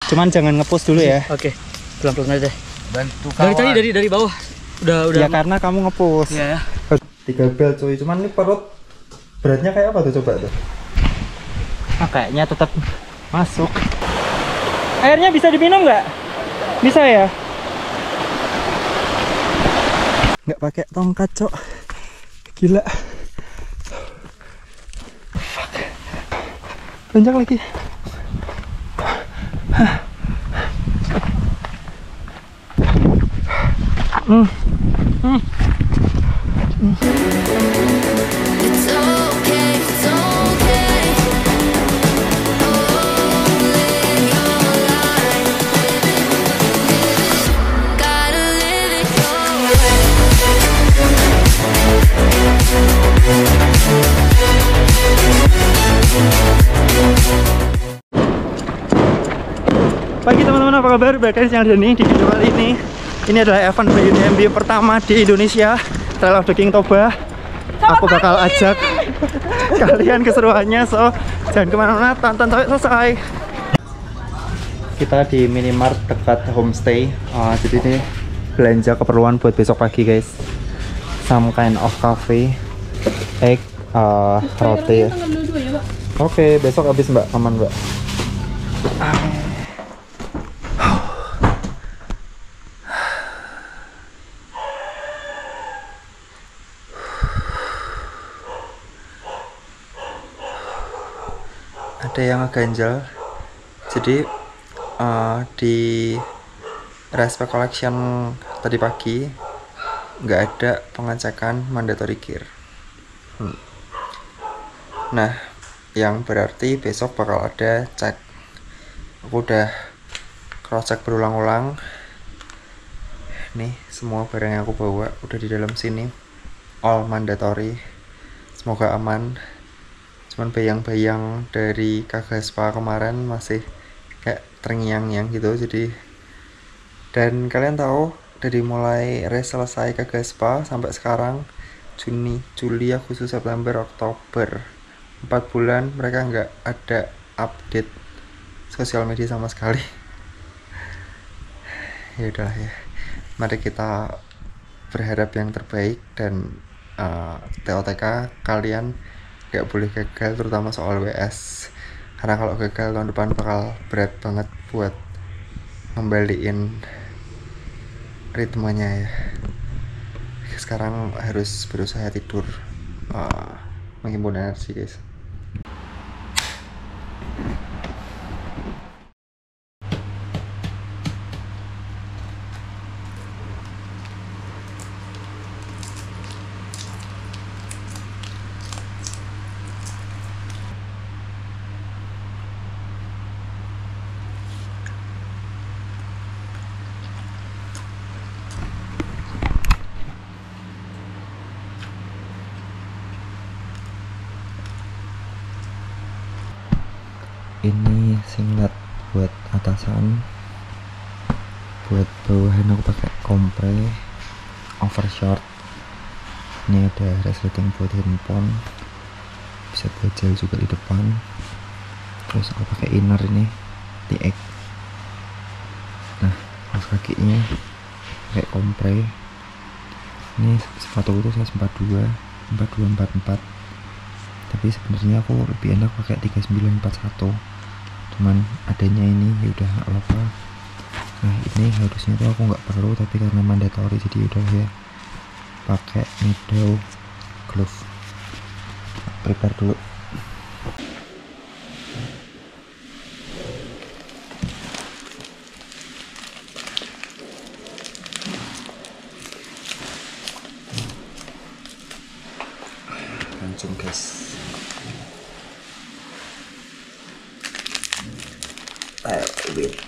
Cuman jangan ngepush dulu ya. Oke. Pelan-pelan aja deh. Bantu kawan. Dari bawah. Udah. Ya karena kamu ngepush. Iya ya. 3 bel cuy. Cuman ini perut beratnya kayak apa tuh, coba tuh. Kayaknya tetap masuk. Airnya bisa diminum nggak? Bisa ya? Nggak pakai tongkat, cok. Gila. Fuck. Lonjak lagi. Pagi teman-teman, apa kabar? Balik lagi dengan Dani di video kali ini. Ini adalah event BUTMB pertama di Indonesia, Trail of the King Toba. Aku bakal ajak kalian keseruannya, so jangan kemana-mana, tonton sampai selesai. Kita di minimart dekat homestay. Jadi ini belanja keperluan buat besok pagi guys. Some kind of cafe, egg, roti. Oke, besok habis mbak, aman mbak. Ada yang ngeganjel. Jadi di Respect Collection tadi pagi nggak ada pengecekan mandatory gear. Nah, yang berarti besok bakal ada cek. Aku udah cross check berulang-ulang. Nih semua barang yang aku bawa udah di dalam sini, all mandatory. Semoga aman. Cuman bayang-bayang dari Kagaspa kemarin masih kayak terngiang-ngiang gitu. Jadi, dan kalian tahu dari mulai race selesai Kagaspa sampai sekarang Juni, Juli, Agustus, September, Oktober, 4 bulan mereka nggak ada update sosial media sama sekali. Ya udahlah ya, mari kita berharap yang terbaik. Dan TOTK kalian gak boleh gagal, terutama soal WS, karena kalau gagal tahun depan bakal berat banget buat ngembaliin ritmenya ya. Sekarang harus berusaha tidur, menghimpun energi guys. Ini singlet buat atasan, buat bawahan aku pakai kompre overshort. Ini ada resleting buat handphone, bisa buat gel juga di depan. Terus aku pakai inner ini TX. Nah, kaos kakinya pakai kompre. Ini sepatu itu size 42, 44. Tapi sebenarnya aku lebih enak pakai 3941. Cuman adanya ini ya udah nggak apa-apa. Nah, ini harusnya tuh aku nggak perlu, tapi karena mandatory jadi udah ya pakai meadow glove. Prepare dulu. Langsung guys. Ayo, wait.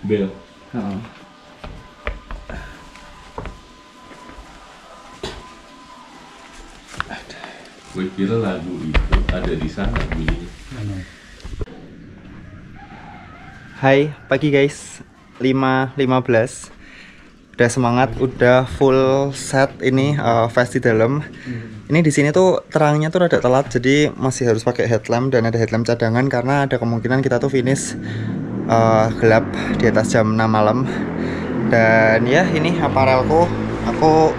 Bel. Heeh. Gue kira lagu itu ada di sana bunyinya. Hai, pagi guys. 5.15. Udah semangat, udah full set ini fest di dalam. Ini di sini tuh terangnya tuh rada telat, jadi masih harus pakai headlamp dan ada headlamp cadangan karena ada kemungkinan kita tuh finish gelap di atas jam 6 malam. Dan ya ini aparelku. Aku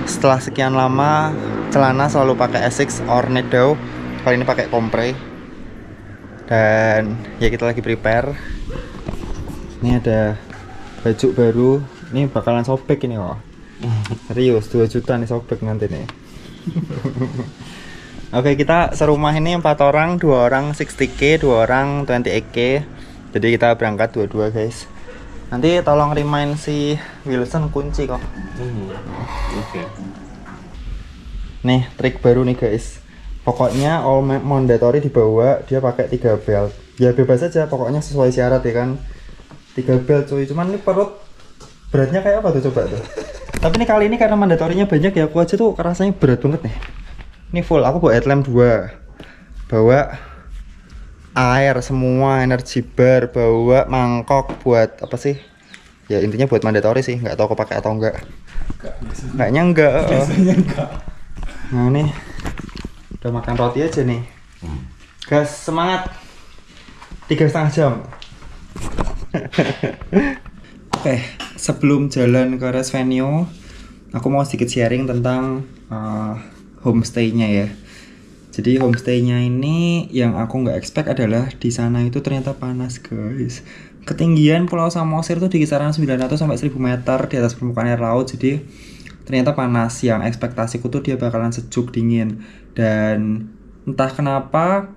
setelah sekian lama celana selalu pakai Asics Ornado. Kali ini pakai Compre. Dan ya kita lagi prepare. Ini ada baju baru. Ini bakalan sobek ini kok. Serius 2 juta nih sobek nanti nih. Oke, kita serumah ini 4 orang, 2 orang 60k, 2 orang 28k. Jadi kita berangkat dua-dua guys. Nanti tolong remind si Wilson kunci kok. Oke. Nih trik baru nih guys. Pokoknya all mandatory dibawa, dia pakai 3 belt. Ya bebas aja, pokoknya sesuai syarat ya kan. 3 belt cuy, cuman ini perut beratnya kayak apa tuh coba tuh. Tapi ini kali ini karena mandatorinya banyak ya, aku aja tuh rasanya berat banget nih. Ini full, aku bawa headlamp 2, bawa air semua, energy bar, bawa mangkok buat apa sih? Ya intinya buat mandatori sih, nggak tahu aku pakai atau enggak. Kayaknya enggak. Biasanya enggak. Nah nih, udah makan roti aja nih. Gas, semangat. 3,5 jam. Oke, sebelum jalan ke rest venue, aku mau sedikit sharing tentang homestay-nya ya. Jadi homestay-nya ini yang aku nggak expect adalah di sana itu ternyata panas guys. Ketinggian Pulau Samosir tuh di kisaran 900 sampai 1000 meter di atas permukaan air laut. Jadi ternyata panas. Yang ekspektasiku tuh dia bakalan sejuk dingin. Dan entah kenapa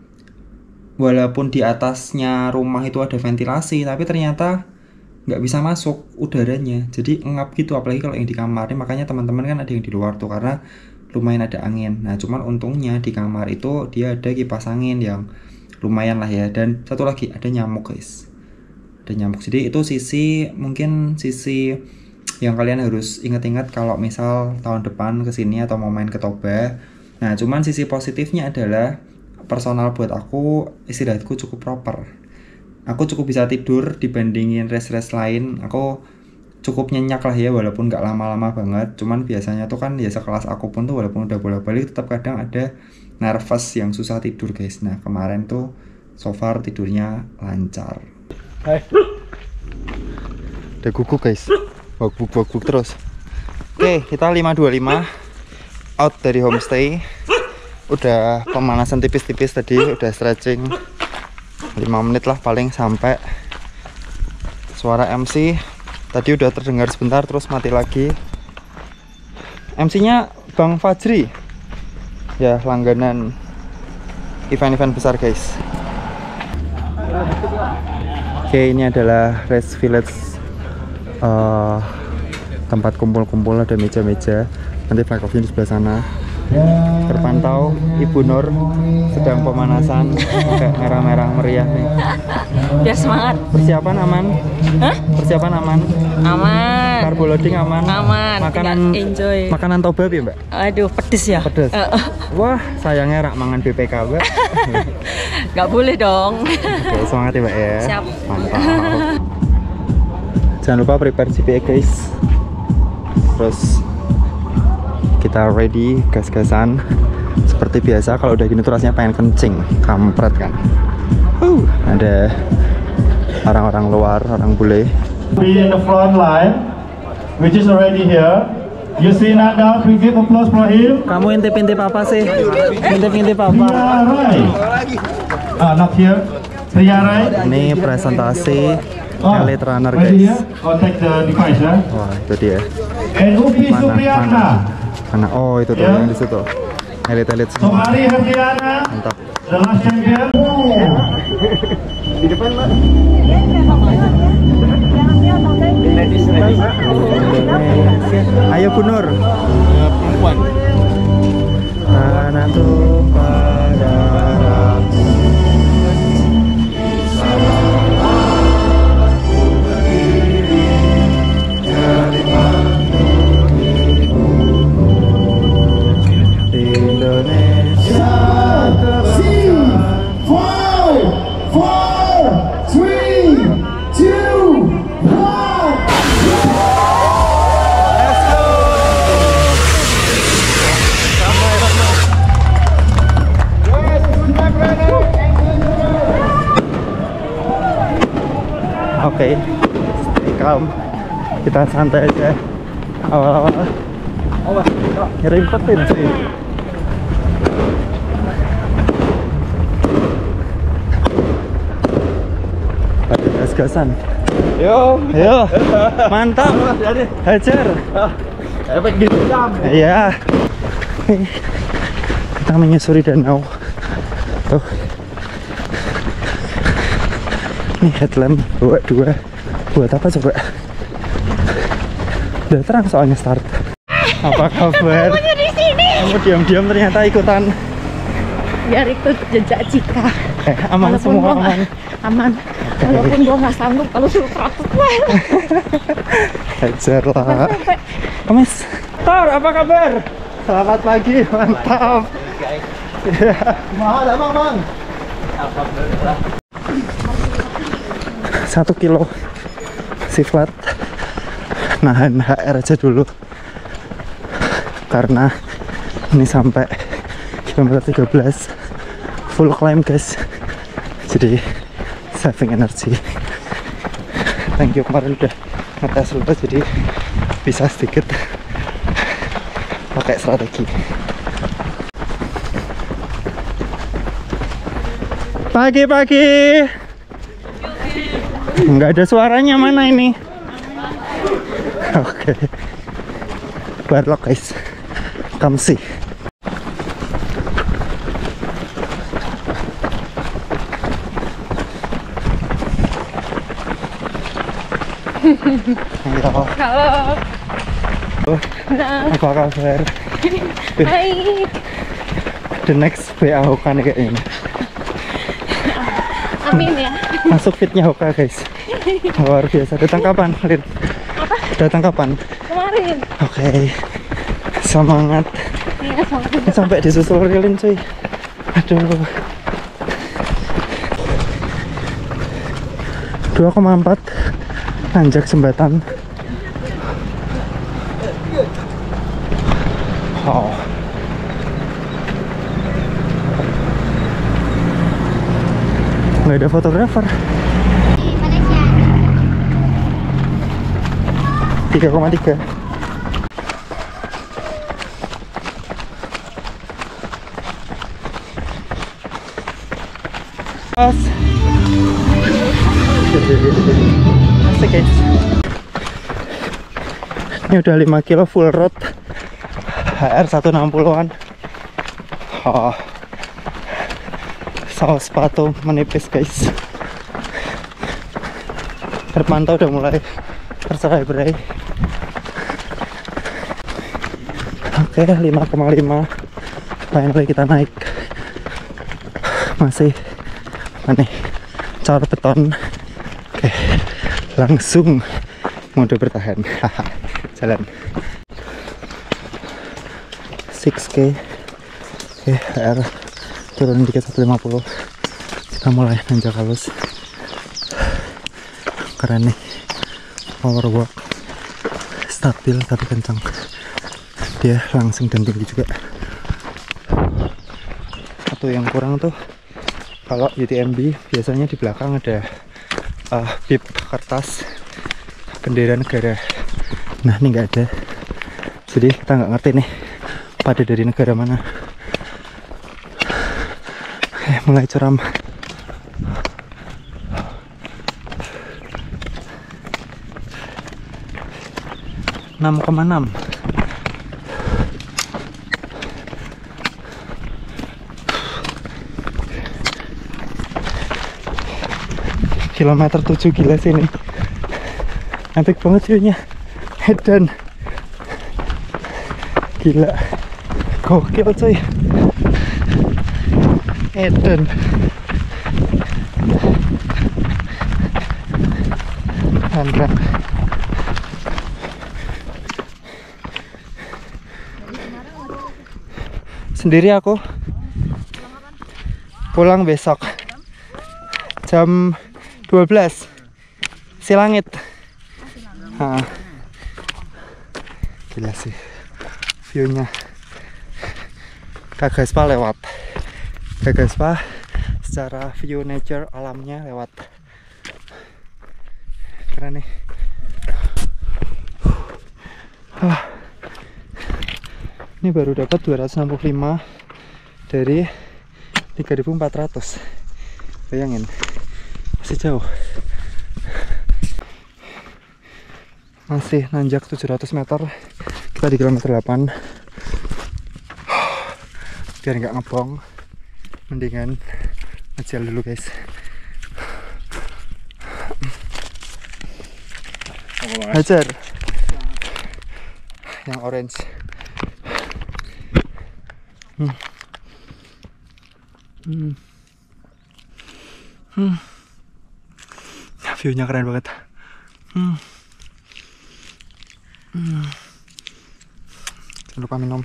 walaupun di atasnya rumah itu ada ventilasi, tapi ternyata nggak bisa masuk udaranya, jadi ngap gitu, apalagi kalau yang di kamar. Ini makanya teman-teman kan ada yang di luar tuh karena lumayan ada angin. Nah cuman untungnya di kamar itu dia ada kipas angin yang lumayan lah ya. Dan satu lagi ada nyamuk guys, ada nyamuk. Jadi itu mungkin sisi yang kalian harus ingat-ingat kalau misal tahun depan kesini atau mau main ke Toba. Nah cuman sisi positifnya adalah personal buat aku istirahatku cukup proper. Aku cukup bisa tidur dibandingin rest-rest lain. Aku cukup nyenyak lah ya, walaupun nggak lama-lama banget. Cuman biasanya tuh kan ya sekelas aku pun tuh walaupun udah bolak-balik tetap kadang ada nervous yang susah tidur guys. Nah kemarin tuh so far tidurnya lancar. Udah guguk guys, bak-buk terus. Oke, kita 5.25 out dari homestay. Udah pemanasan tipis-tipis tadi, udah stretching 5 menit lah paling sampai. Suara MC tadi udah terdengar sebentar terus mati lagi. MC-nya Bang Fajri. Ya, langganan event-event besar guys. Oke, ini adalah Rest Village, tempat kumpul-kumpul, ada meja-meja. Nanti flag off-nya di sebelah sana. Terpantau Ibu Nur sedang pemanasan pakai merah-merah meriah nih. Biar semangat. Persiapan aman? Hah? Persiapan aman? Aman. Carbo loading aman? Aman. Makanan enjoy. Makanan Toba ya, Mbak? Aduh, pedes ya? Pedes. Wah, sayangnya rak mangan BPK, Mbak. Gak boleh dong. Oke, semangat ya, Mbak ya. Siap. Mantap. Jangan lupa prepare GPA guys. Terus kita ready, gas-gasan. Seperti biasa kalau udah gini tuh rasanya pengen kencing, kampret kan. Ada orang-orang luar, orang bule. Be in the front line, which is already here. You see Nanda, we give applause for him. Kamu intip-intip apa sih? Intip-intip apa? Priyarai. Not here. Priyarai. Ini presentasi Elite Runner ready guys. here? Take the device ya. Wah, itu dia. And Upi Supriyana. Mana? Oh, itu tuh yang di situ. Elite semua. Somari Herdiana. Mantap. The last champion. Di depan, Mbak. Ayo Bu Nur. Perempuan. Anak tuh pada ragu. Oke, stay calm. Kita santai aja. Awal-awal ngerimpetin sih. Ada gas-gasan. Yo, mantap. Hajar. Efek gitu jam. Iya. Kita menyusuri danau. Tuh. Nih headlamp bawa 2. Buat apa coba? Udah terang soalnya start. Apa kabar? Kamunya di sini. Kamu diam-diam ternyata ikutan. Biar ikut jejak Cika. Aman Walaupun semua gua aman. Aman. Walaupun gua nggak sanggup kalau suruh 100 mile. Hajar lah. Kamis. Tor, apa kabar? Selamat pagi, mantap. Mahal emang bang. 1 kilo si flat. Nahan HR aja dulu karena ini sampai kilometer 13 full climb guys, jadi saving energy. Thank you kemarin udah ngetes dulu jadi bisa sedikit pakai strategi. Pagi-pagi nggak ada suaranya, mana ini? Oke, barlock guys, come see. Halo. Apa kabar? Baik. The next BA Hoka nih kayaknya. Amin ya. Masuk fitnya Hoka guys. Luar biasa. Datang kapan, Lin? Apa? Datang kapan? Kemarin. Oke. Semangat. Iya, semangat. Ini sampai disusul Lin cuy. Aduh. 2,4 nanjak jembatan. Oh. Nggak ada fotografer. 3,3. Pas. Asik guys. Ini udah 5 kilo full road. HR 160-an. Oh. Saus sepatu menipis guys. Terpantau udah mulai terserai-berai. Oke, 5,5. Finally kita naik. Masih apa nih? Cor beton. Oke, langsung mode bertahan. Jalan 6K. Oke, HR turun dikit 150. Kita mulai nanjak halus. Keren nih, power walk stabil tapi kencang. Dia langsing dan tinggi juga. Atau yang kurang tuh kalau UTMB biasanya di belakang ada bib kertas bendera negara. Nah ini nggak ada, jadi kita nggak ngerti nih pada dari negara mana. Mulai curam. Enam. Kilometer 7 gila sini. Epic banget view-nya. Edan. Gila. Gokil coy. Edan. Andra. Sendiri aku. Pulang besok. Jam 12. Silangit. Gila sih view-nya. Gagaspa lewat. Gagaspa secara view nature alamnya lewat. keren nih. Ini baru dapat 265 dari 3.400. Bayangin, masih jauh. Masih nanjak 700 meter. Kita di kilometer 8. Biar nggak ngebong, mendingan ngejel dulu guys. Hajar yang orange. View-nya keren banget. Jangan lupa minum.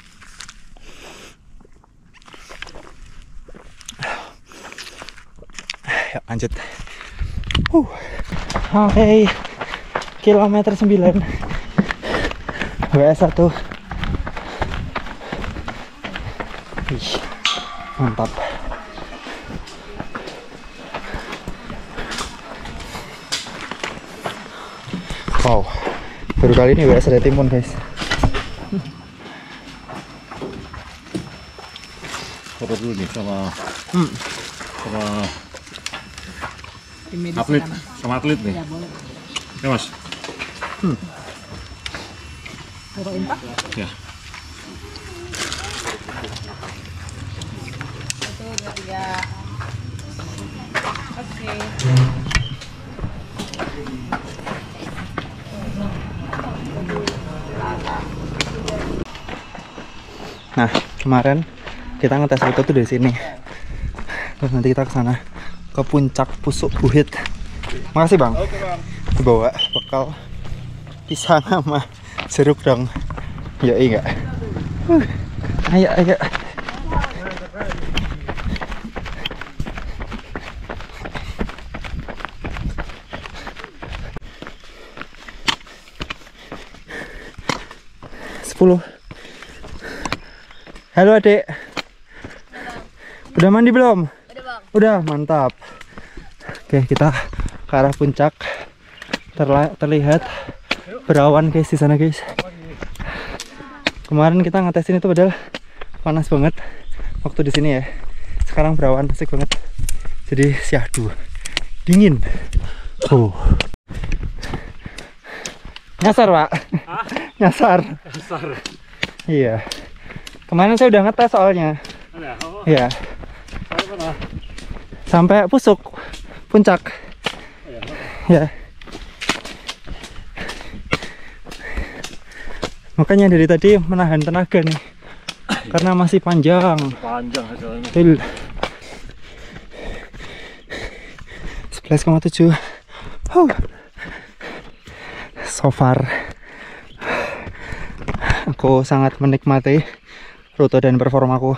Ya, lanjut. Oke, kilometer 9 WS1. Wih, mantap. Wow, baru kali ini WS ada timun guys. Foto dulu nih sama atlet, sama atlet nih. Ya mas. Fotoin Pak? Ya. Oke. Nah, kemarin kita ngetes rute tuh dari sini. Terus nanti kita ke sana, ke puncak Pusuk Buhit. Makasih bang. Oke bang. Dibawa bekal pisang sama jeruk dong. Ya iya. Ayo ayo. Halo adik. Udah mandi belum? Udah bang. Udah, mantap. Oke, kita ke arah puncak. Terlihat berawan guys di sana guys. Kemarin kita ngetesin itu padahal panas banget waktu di sini ya. Sekarang berawan, asik banget. Jadi syahdu, dingin. Nyasar pak? Nyasar. Iya. Kemarin saya udah ngetes soalnya. Iya. Sampai Pusuk puncak. Ya. Makanya dari tadi menahan tenaga nih. Karena masih panjang. Panjang hasilnya. 11,7. So far aku sangat menikmati rute dan performaku,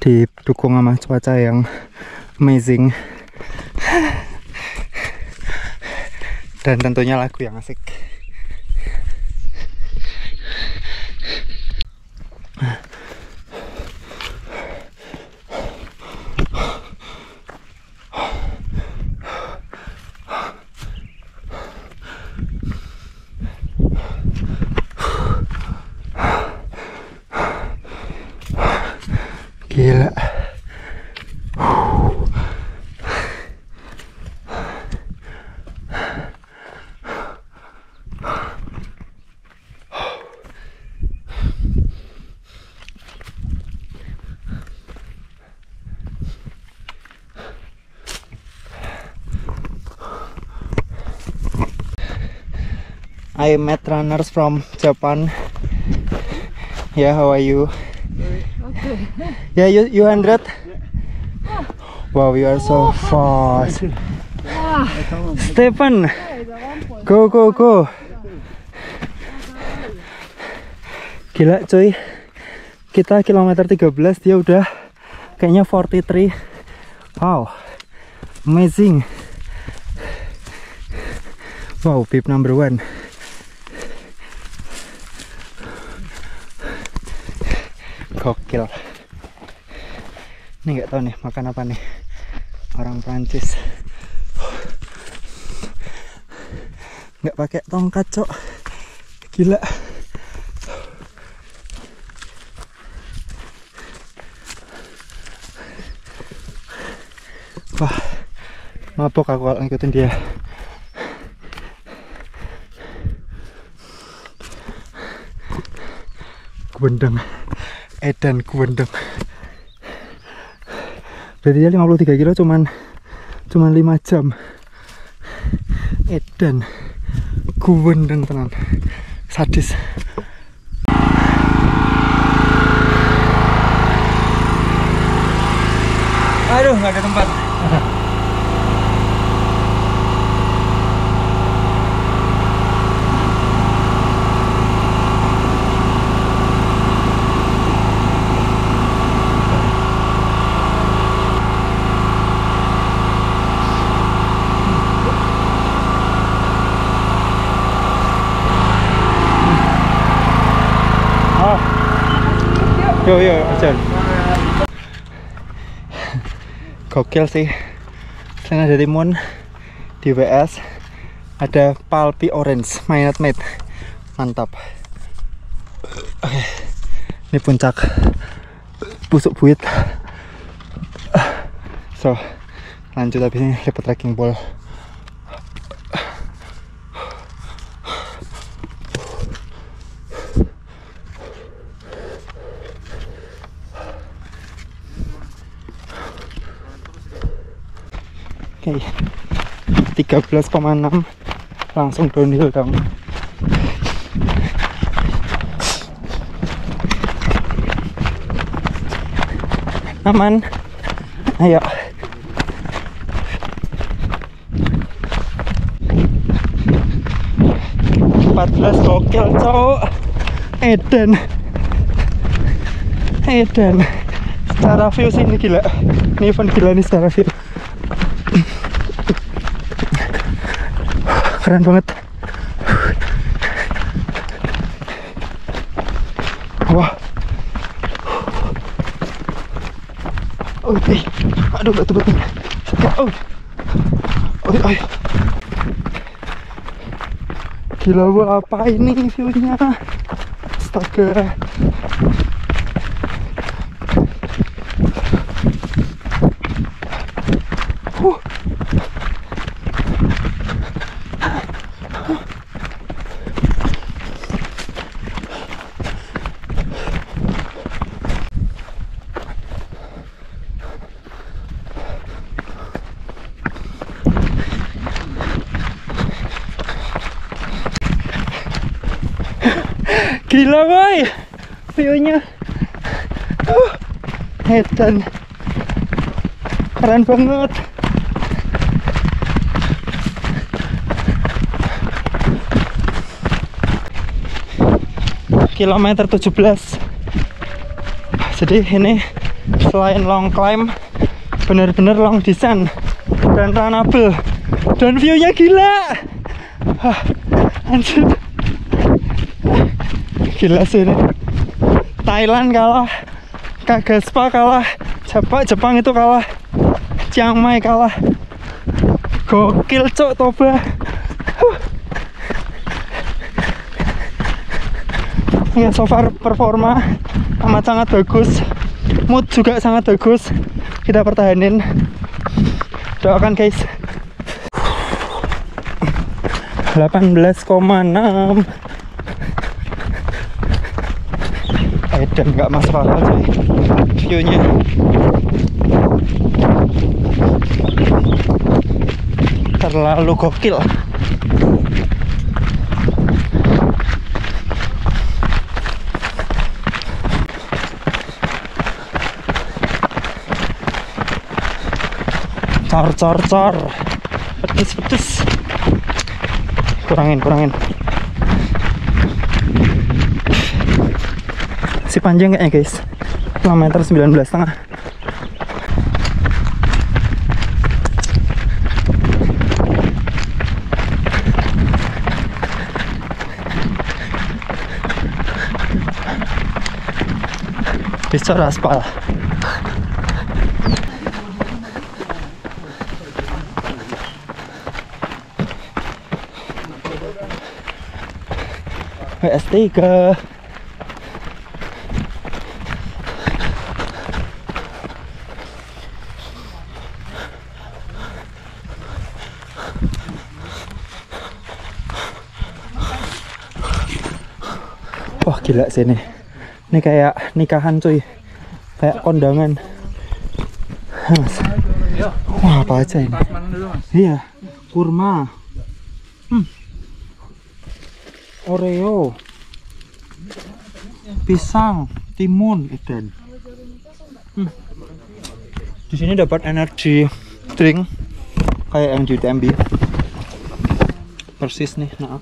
didukung sama cuaca yang amazing dan tentunya lagu yang asik. Gila. I met runners from Japan. Yeah, how are you? Okay. Yeah, you 100? Wow, you are so fast. Stephen, go go go. Gila cuy, kita kilometer 13 dia udah kayaknya 43. Wow, amazing. Wow, pip number 1. Gokil. Ini nggak tahu nih makan apa nih orang Prancis. nggak pakai tongkat, cok. Gila. Wah, mabok aku kalau ngikutin dia. Kuwendeng, edan kuwendeng. Berarti dia 53 kilo cuman 5 jam. Edan kuwendeng tenan. Sadis. Aduh, nggak ada tempat. Yo, aja. Gokil sih. Selain ada timun di WS, ada Palpi Orange Minute Maid. Mantap. Oke. Ini puncak Pusuk Buit. So, lanjut habis ini dapat trekking pole. Oke, 13,6 langsung downhill dong. Aman, ayo. Gokil, cowok. Edan. Secara view sih ini gila. Ini event gila nih secara view. Keren banget. Wah. Oke. Aduh, batu-batu. Oh. Gila, apa ini view-nya? Astaga. Gila boy, view-nya edan, keren banget. Kilometer 17. Jadi ini selain long climb, bener-bener long descent dan runnable, dan view-nya gila. Anjir, gila sih ini. Thailand kalah, Kagaspa kalah, Jepang itu kalah, Chiang Mai kalah. Gokil, cok, Toba. Ya, so far performa amat sangat bagus, mood juga sangat bagus. Kita pertahanin, doakan guys. 18,6. Edan, nggak masuk akal sih view-nya. Terlalu gokil. Cor. Pedes. Kurangin. Si panjang kayaknya guys, kilometer 19,5. Bisa aspal. WS3. Wah gila sih ini. Ini kayak nikahan cuy. Kayak kondangan. Mas. Wah apa aja ini? Iya, kurma. Oreo. Pisang, timun, dan di sini dapat energi drink kayak yang di UTMB. Persis nih, nah.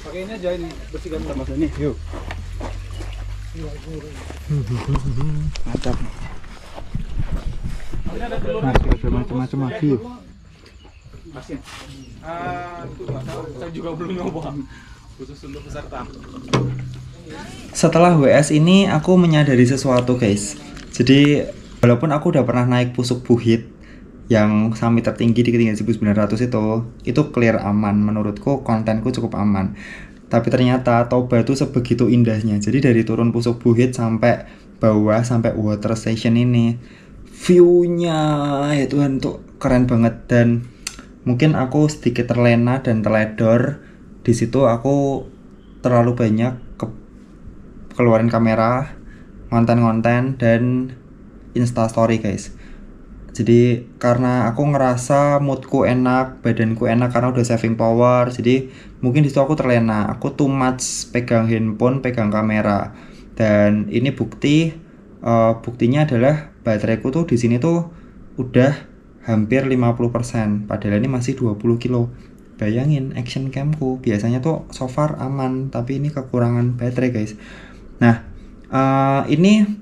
Pakainya jangan bersihkan sama sini. Yuk. Mantap. Masih ada macam-macam lagi. Saya juga belum nyoba. Khusus untuk peserta. Setelah WS ini aku menyadari sesuatu guys. Jadi walaupun aku udah pernah naik Pusuk Buhit yang summit tertinggi di ketinggian 1900 itu clear aman, menurutku kontenku cukup aman. Tapi ternyata Toba itu sebegitu indahnya. Jadi dari turun Pusuk Buhit sampai bawah sampai water station ini, view-nya ya Tuhan tuh keren banget. Dan mungkin aku sedikit terlena dan teledor di situ. Aku terlalu banyak keluarin kamera, konten-konten dan instastory guys. Jadi karena aku ngerasa moodku enak, badanku enak karena udah saving power. Jadi mungkin disitu aku terlena, aku too much pegang handphone, pegang kamera. Dan ini buktinya adalah bateraiku tuh di sini tuh udah hampir 50%. Padahal ini masih 20 kilo. Bayangin action camku biasanya tuh so far aman, tapi ini kekurangan baterai guys. Nah ini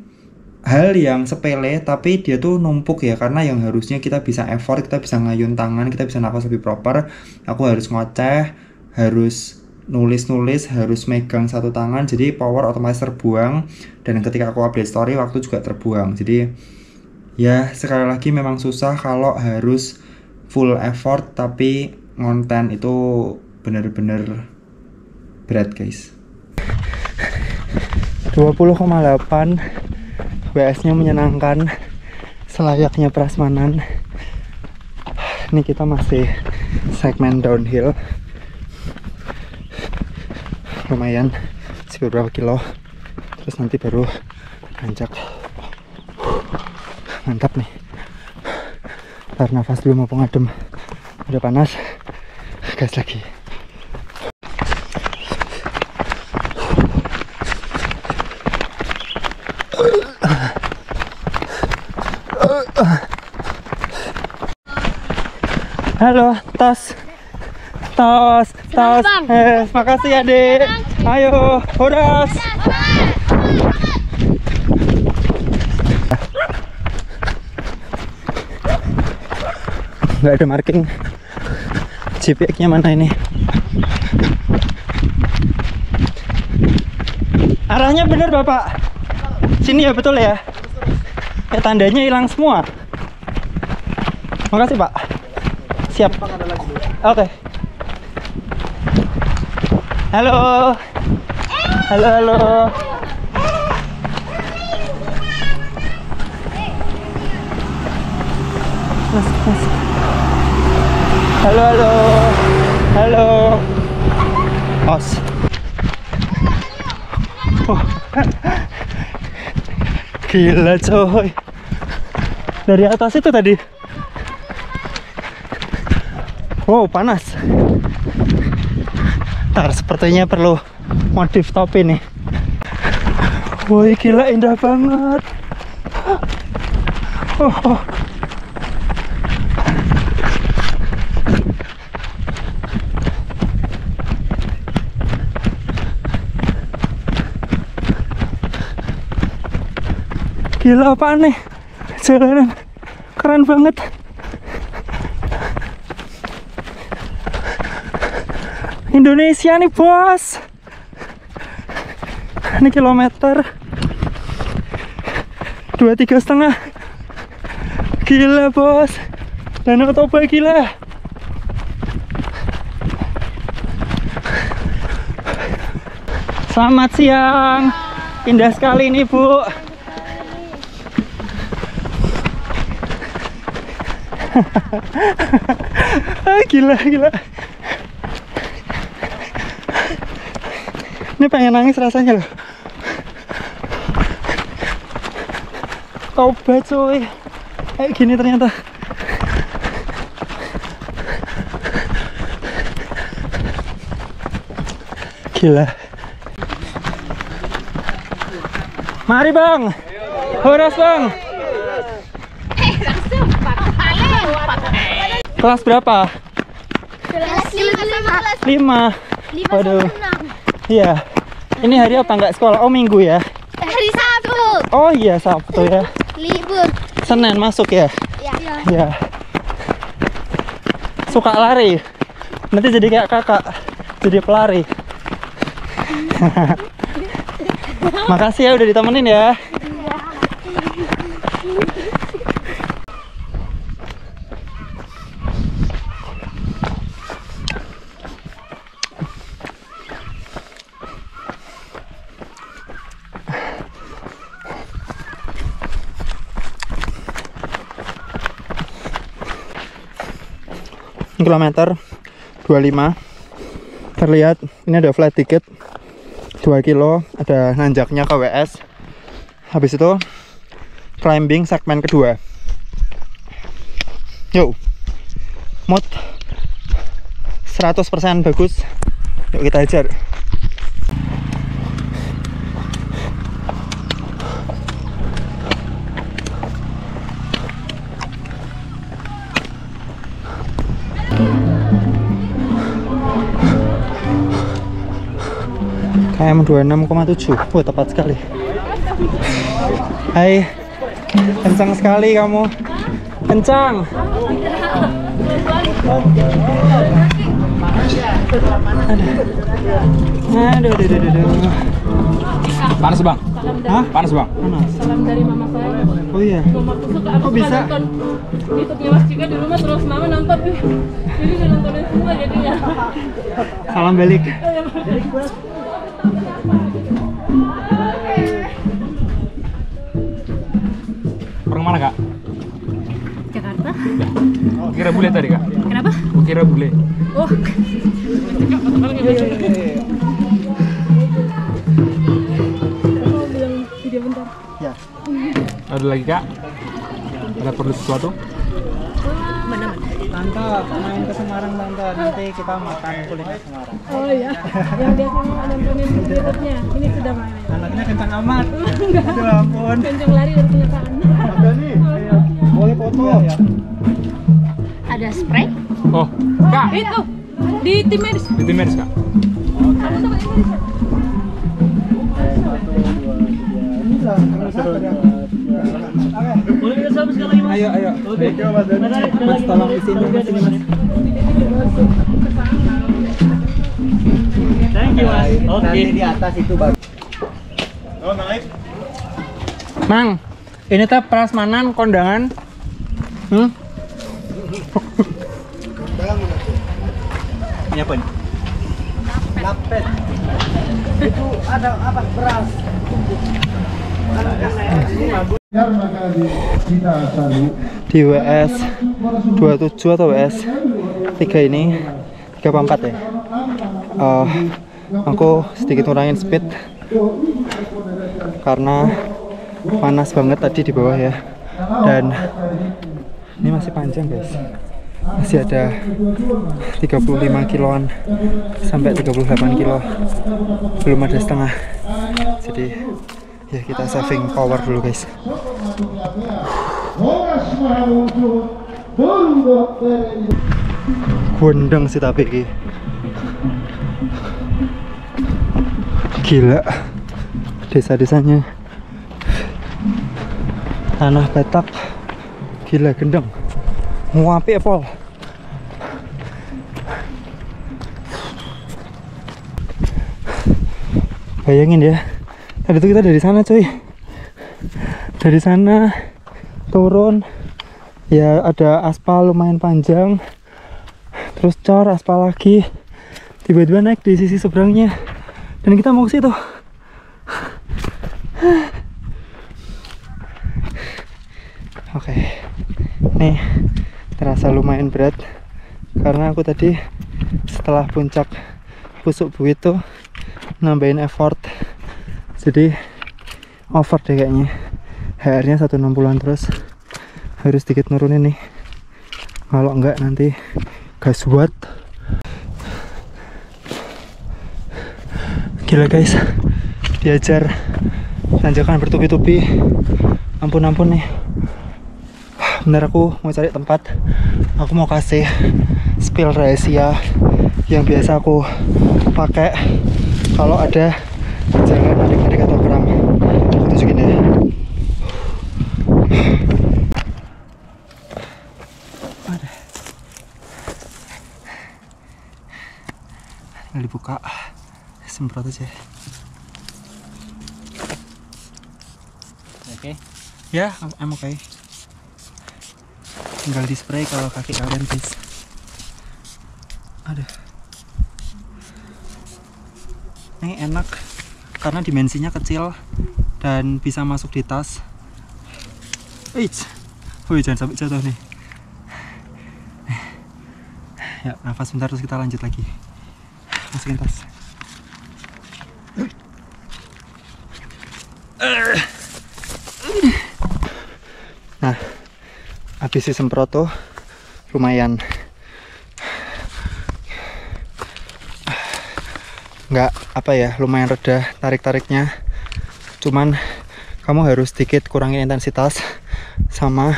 hal yang sepele tapi dia tuh numpuk ya, karena yang harusnya kita bisa effort, kita bisa ngayun tangan, kita bisa nafas lebih proper, aku harus ngoceh, harus nulis, harus megang satu tangan, jadi power otomatis terbuang. Dan ketika aku update story waktu juga terbuang. Jadi ya sekali lagi memang susah kalau harus full effort tapi konten itu bener-bener berat guys. 20,8 WS-nya menyenangkan, selayaknya prasmanan. Ini kita masih segmen downhill, lumayan sih beberapa kilo, terus nanti baru nanjak. Mantap nih. Tarik nafas dulu, mau pengadem, udah panas, gas lagi. Halo, tos. Makasih ya, Dek. Ayo, horas. Nggak ada marking. GPX-nya mana ini? Arahnya bener, Bapak. Sini ya, betul ya? Ya, tandanya hilang semua. Makasih, Pak. Siap. Oke. Halo. Halo. Mas. Halo. Os. Oh. Gila coy. Dari atas itu tadi. Wow, panas. Ntar sepertinya perlu modif topi nih. Woi, gila indah banget. Oh. Gila apaan nih? Jalanan keren banget. Indonesia nih bos. Ini kilometer 23,5. Gila bos, Danau Toba gila. Selamat siang, indah sekali ini Bu. Gila. Ini pengen nangis rasanya loh. Toba cuy, kayak gini ternyata. Gila. Mari bang, horas bang. Kelas berapa? Kelas 5. 5. Waduh. Iya. Ini hari apa nggak sekolah? Oh minggu ya? Hari Sabtu. Oh iya Sabtu ya. Libur. Senin masuk ya? Iya. Iya. Suka lari? Nanti jadi kayak kakak, jadi pelari. Makasih ya udah ditemenin ya. Kilometer 25 terlihat ini ada flight ticket 2 kilo, ada nanjaknya ke WS. Habis itu climbing segmen kedua. Yuk, mood 100% bagus. Yuk kita hajar. KM 26,7. Oh, tepat sekali. Hai. Kencang sekali kamu. Kencang. Aduh. Panas bang? Hah? Panas bang? Panas. Salam dari mama saya. Oh iya. Mamaku suka, aku Kok bisa? nonton YouTube-nya Mas Cika di rumah, terus mama nonton tuh. Jadi dia nontonin semua jadinya. Salam balik. Orang mana kak? Jakarta. Oh, kira bule tadi kak? Kenapa? Oh, kira bule. Oh. Video bentar. Ya. Ada lagi kak? Ada perlu sesuatu? Mana? Tante, main ke Semarang tante. Nanti kita makan kuliner Semarang. Oh iya. Yang biasa mama nontonin YouTube-nya. Ini sudah main. Anaknya kencang amat. Aduh ampun. Kencang lari dari kenyataan. Ada nih. Ayo. Boleh foto ya? Ada spray? Oh, kak! Itu di tim medis. Di tim medis kak? Kamu sama tim medis. Boleh kita sama sekali lagi mas? Ayo. Oke. Mas tolong di sini mas, ini mas. Thank you mas. Oke. Nanti di atas itu bagus. Oh naik. Mang, ini teh prasmanan kondangan. Ini apa nih? Lapet. Itu ada apa? Beras. Di WS 27 atau WS 3 ini 3 apa 4 ya. Aku sedikit ngurangin speed karena panas banget tadi di bawah ya. Dan ini masih panjang guys, masih ada 35 kiloan sampai 38 kilo, belum ada setengah. Jadi ya kita saving power dulu guys. Gondang sih tapi ini gila, desa-desanya tanah petak, gila gendeng, nguapi pol. Bayangin ya, Tadi itu kita dari sana cuy. Dari sana turun, ya ada aspal lumayan panjang, terus cor aspal lagi, tiba-tiba naik di sisi seberangnya, dan kita mau ke situ. Oke, nih terasa lumayan berat karena aku tadi setelah puncak Pusuk Bukit itu nambahin effort, jadi over deh kayaknya. HR-nya 160-an terus, harus sedikit nurunin nih, kalau enggak nanti gaswat. Gila guys, diajar tanjakan bertubi-tubi, ampun-ampun nih. Bentar, aku mau cari tempat, aku mau kasih spill rahasia yang biasa aku pakai kalau ada jalan narik-narik atau kram. Aku tunjukin ya. Tinggal dibuka, semprot aja. Oke. Ya, I'm okay. Tinggal di spray kalau kaki kalian guys. Aduh. Ini enak karena dimensinya kecil dan bisa masuk di tas. Wih, jangan sampai jatuh nih. Ya, nafas bentar terus kita lanjut lagi. Masukin tas. Nah, habis disemprot tuh lumayan. Nggak apa ya, lumayan reda tarik-tariknya. Cuman kamu harus sedikit kurangin intensitas sama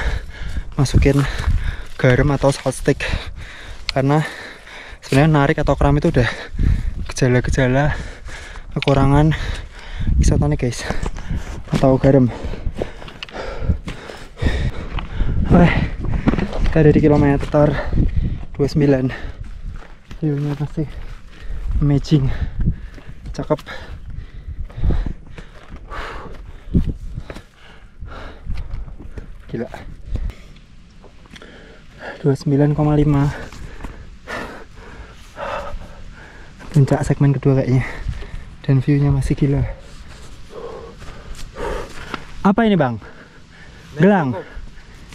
masukin garam atau salt stick, karena sebenarnya narik atau kram itu udah gejala-gejala kekurangan isotonik guys, atau garam. Wah, kita ada di kilometer 29. View-nya masih amazing, cakep. Gila, 29,5. Puncak segmen kedua kayaknya, dan view-nya masih gila. Apa ini bang? Gelang?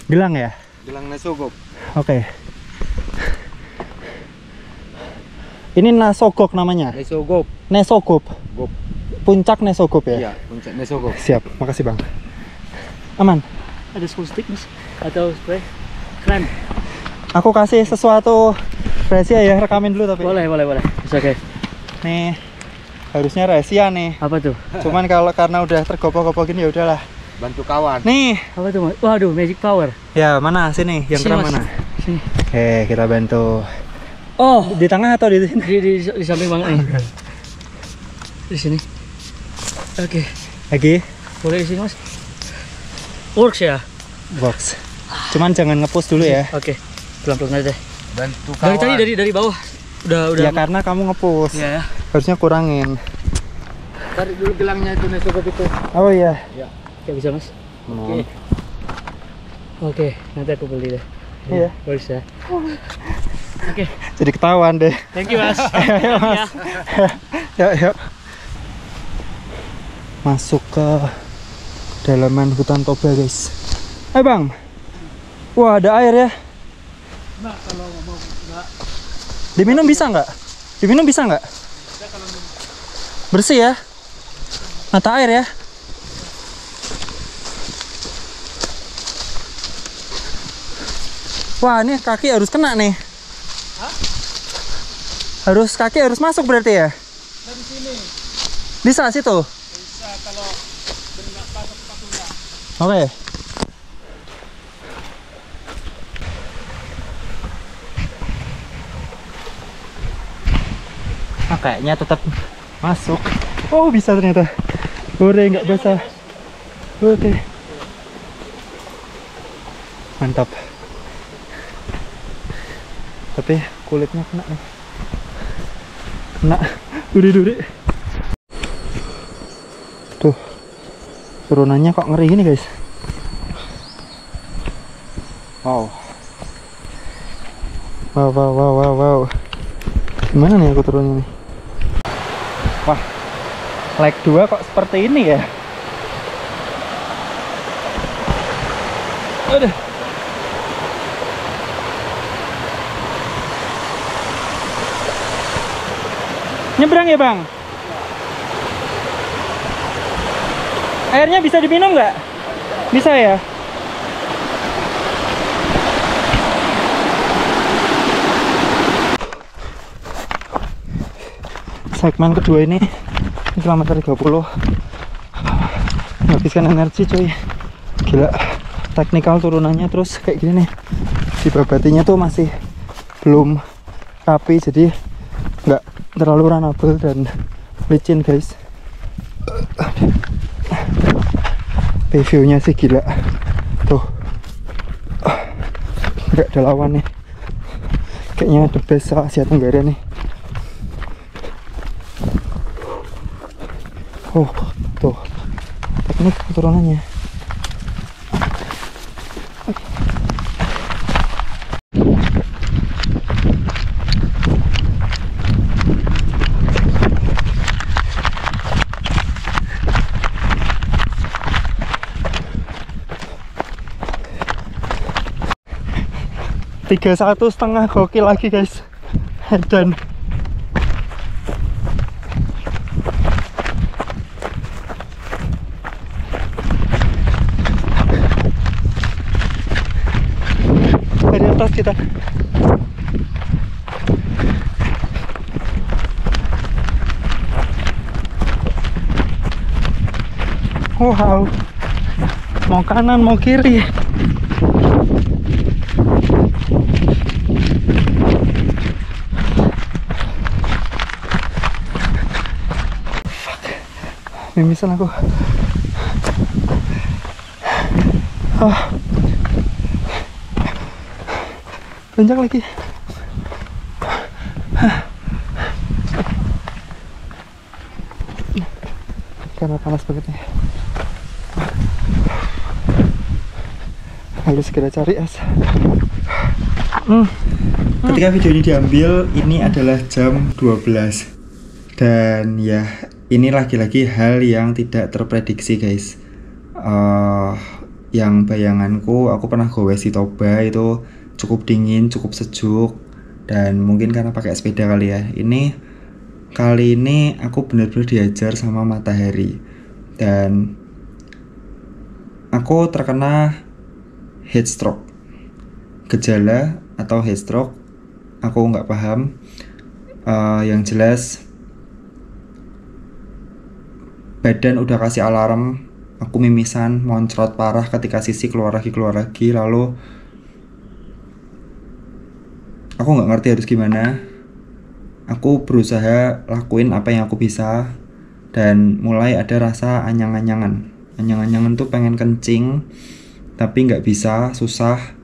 Gelang ya? Gelang Nesogok. Oke. Ini Nasogok namanya? Nesogok. Nesogok? Gop. Puncak Nesogok ya? Iya, puncak Nesogok. Siap, makasih bang. Aman? Ada school stick mas? Atau spray? Keren. Aku kasih sesuatu rahasia ya, rekamin dulu tapi. Boleh. Bisa oke. Nih, harusnya rahasia nih. Apa tuh? Cuman kalau karena udah tergopoh-gopoh gini ya udahlah. Bantu kawan. Nih. Apa tuh mas? Waduh, magic power. Ya mana sini? Yang Sini, keren Mas. mana? Sini. Kita bantu. Oh, Di tengah atau di sini? di samping banget nih. Di sini. Oke. Lagi Boleh di sini mas? Works ya? box. Cuman jangan ngepush dulu ya. Oke. Pelan-pelan aja deh. Bantu kawan. Dari tadi dari bawah. Udah. Ya karena kamu ngepush. Iya ya. Harusnya kurangin. Tarik dulu gelangnya itu Nesogok itu. Oh iya. Oke, bisa mas? Oke. Oke, nanti aku beli deh. Iya. Works ya. Oke. Jadi ketahuan deh. Thank you mas. Ayo mas. Yuk. Masuk ke dalaman hutan Toba guys. Bang. Wah, ada air ya. Diminum bisa nggak? Bersih ya. Mata air ya. Wah, ini kaki harus kena nih. Kaki harus masuk berarti ya? Dari sini. Bisa situ? Bisa kalau benar pasok sepatunya. Oke. Nah, kayaknya tetap masuk. Oh, bisa ternyata. Boleh nggak basah. Oke. Mantap. Tapi kulitnya kena nih. Kena duri-duri. Tuh. Turunannya kok ngeri gini guys. Wow. Wow. Gimana nih aku turunnya nih? Wah, leg 2 kok seperti ini ya? Aduh. Nyebrang ya bang? Airnya bisa diminum nggak? Bisa ya? Segmen kedua ini kilometer 30, menghabiskan energi cuy, gila. Teknikal turunannya terus kayak gini nih, di babatinya tuh masih belum rapi, jadi nggak terlalu runnable dan licin guys. View-nya sih gila tuh, nggak ada lawan nih, kayaknya the best Asia Tenggara nih. Oh tuh teknik turunannya. 31,5 gokil lagi guys. Dan dari atas kita wow, mau kanan mau kiri. Mimisan aku. Lenjak lagi. Karena panas banget nih. Harus segera cari es. Ketika video ini diambil, ini adalah jam 12. Dan ya, ini lagi-lagi hal yang tidak terprediksi guys. Yang bayanganku, aku pernah goes di Toba, itu cukup dingin, cukup sejuk, dan mungkin karena pakai sepeda kali ya. Kali ini aku benar-benar diajar sama matahari, dan aku terkena heat stroke. Gejala atau heat stroke aku nggak paham. Yang jelas badan udah kasih alarm, aku mimisan, moncrot parah ketika sisi keluar lagi, lalu aku nggak ngerti harus gimana. Aku berusaha lakuin apa yang aku bisa, dan mulai ada rasa anyang-anyangan. Anyang-anyangan tuh pengen kencing, tapi nggak bisa, susah.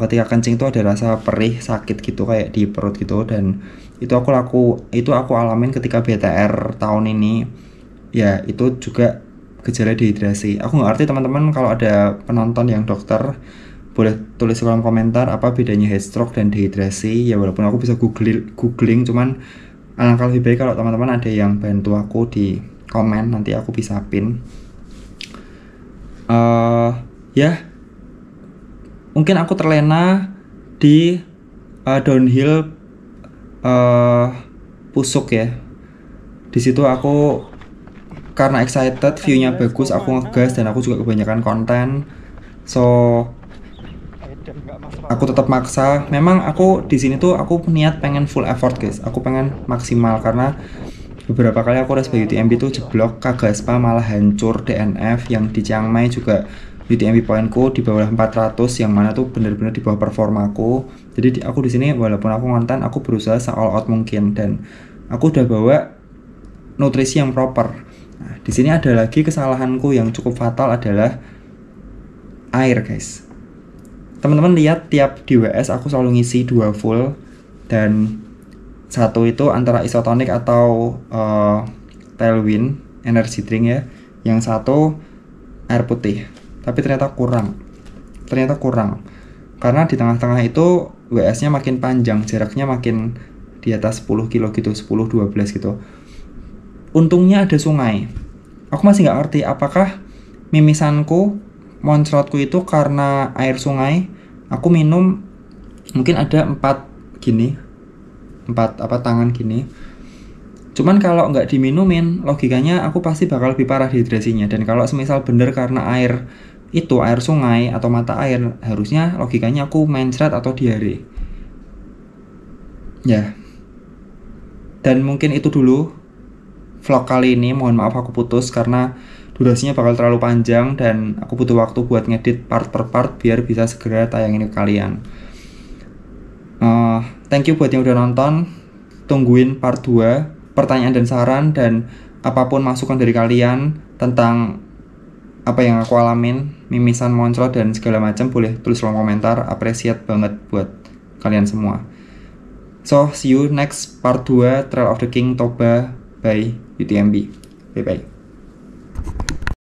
Ketika kencing tuh ada rasa perih, sakit gitu kayak di perut gitu, dan itu aku alamin ketika BTR tahun ini. Ya, itu juga gejala dehidrasi. Aku nggak ngerti teman-teman, kalau ada penonton yang dokter, boleh tulis di kolom komentar apa bedanya heat stroke dan dehidrasi. Ya walaupun aku bisa googling, cuman alangkah lebih baik kalau teman-teman ada yang bantu aku di komen, nanti aku bisa pin. Ya, mungkin aku terlena di downhill Pusuk ya. Di situ aku karena excited, view-nya bagus, aku ngegas, dan aku juga kebanyakan konten, so aku tetap maksa. Memang aku di sini tuh aku niat pengen full effort guys, aku pengen maksimal, karena beberapa kali aku race by UTMB tuh jeblok, Kagaspa malah hancur, DNF, yang di Chiang Mai juga UTMB poinku di bawah 400, yang mana tuh bener-bener di bawah performaku. Jadi aku di sini walaupun aku ngonten, aku berusaha se-all out mungkin, dan aku udah bawa nutrisi yang proper. Nah, di sini ada lagi kesalahanku yang cukup fatal adalah air guys. Teman-teman lihat, tiap di WS aku selalu ngisi 2 full, dan satu itu antara isotonik atau Tailwind energy drink ya. Yang satu air putih, tapi ternyata kurang karena di tengah-tengah itu WS nya makin panjang, jaraknya makin di atas 10 kilo gitu, 10-12 gitu. Untungnya ada sungai. Aku masih nggak ngerti apakah mimisanku, moncrotku itu karena air sungai. Aku minum mungkin ada 4 tangan gini. Cuman kalau nggak diminumin, logikanya aku pasti bakal lebih parah dehidrasinya. Dan kalau semisal bener karena air sungai atau mata air, harusnya logikanya aku mencret atau diare. Ya. Dan mungkin itu dulu vlog kali ini. Mohon maaf aku putus karena durasinya bakal terlalu panjang dan aku butuh waktu buat ngedit part per part biar bisa segera tayangin ke kalian. Thank you buat yang udah nonton. Tungguin part 2, pertanyaan dan saran dan apapun masukan dari kalian tentang apa yang aku alamin, mimisan, moncrot dan segala macam, boleh tulis kolom komentar. Appreciate banget buat kalian semua. So, see you next part 2 Trail of the King Toba by UTMB. Bye bye.